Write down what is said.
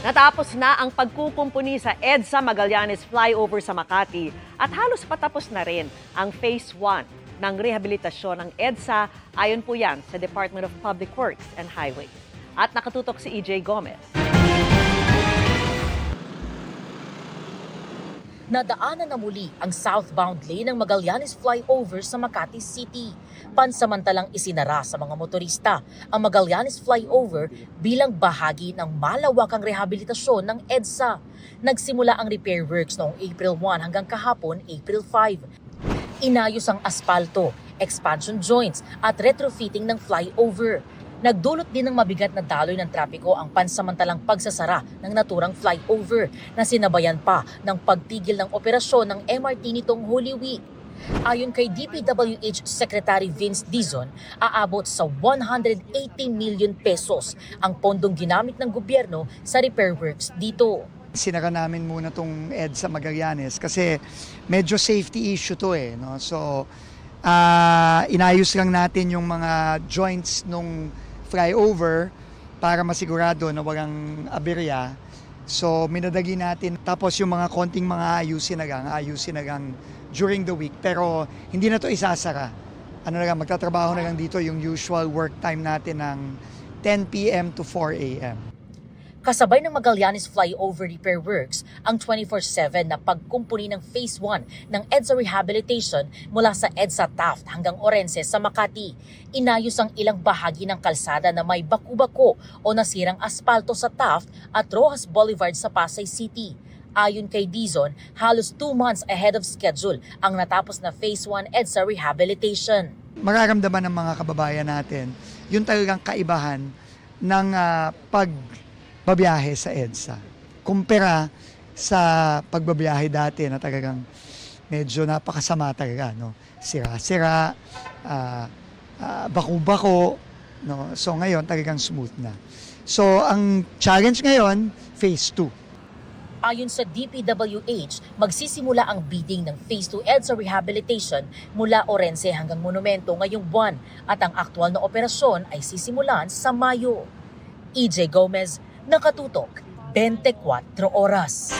Natapos na ang pagkukumpuni sa EDSA Magallanes Flyover sa Makati at halos patapos na rin ang Phase 1 ng rehabilitasyon ng EDSA ayon po yan sa Department of Public Works and Highways. At nakatutok si EJ Gomez. Nadaanan na muli ang southbound lane ng Magallanes Flyover sa Makati City. Pansamantalang isinara sa mga motorista ang Magallanes Flyover bilang bahagi ng malawakang rehabilitasyon ng EDSA. Nagsimula ang repair works noong April 1 hanggang kahapon April 5. Inayos ang aspalto, expansion joints at retrofitting ng flyover. Nagdulot din ng mabigat na daloy ng trapiko ang pansamantalang pagsasara ng naturang flyover na sinabayan pa ng pagtigil ng operasyon ng MRT nitong Holy Week. Ayon kay DPWH Secretary Vince Dizon, aabot sa 180 million pesos ang pondong ginamit ng gobyerno sa repair works dito. Sinara namin muna tong EDSA Magallanes kasi medyo safety issue to no? So, inayos lang natin yung mga joints nung flyover para masigurado na walang aberya. So minadagi natin. Tapos yung mga konting mga ayusin na lang during the week. Pero hindi na to isasara. Magtatrabaho na lang dito yung usual work time natin ng 10 p.m. to 4 a.m. Kasabay ng Magallanes Flyover Repair Works ang 24/7 na pagkumpuni ng Phase 1 ng EDSA Rehabilitation mula sa EDSA Taft hanggang Orense sa Makati. Inayos ang ilang bahagi ng kalsada na may baku-bako o nasirang aspalto sa Taft at Rojas Boulevard sa Pasay City. Ayon kay Dizon, halos 2 months ahead of schedule ang natapos na Phase 1 EDSA Rehabilitation. Mararamdaman ng mga kababayan natin yung talagang kaibahan ng pagbabiyahe sa EDSA. Kumpara sa pagbabiyahe dati na talagang medyo napakasama talaga. No? Sira-sira, baku-bako. No? So ngayon talagang smooth na. So ang challenge ngayon, Phase 2. Ayon sa DPWH, magsisimula ang bidding ng Phase 2 EDSA Rehabilitation mula Orense hanggang Monumento ngayong buwan at ang aktwal na operasyon ay sisimulan sa Mayo. EJ Gomez, nakatutok, 24 oras.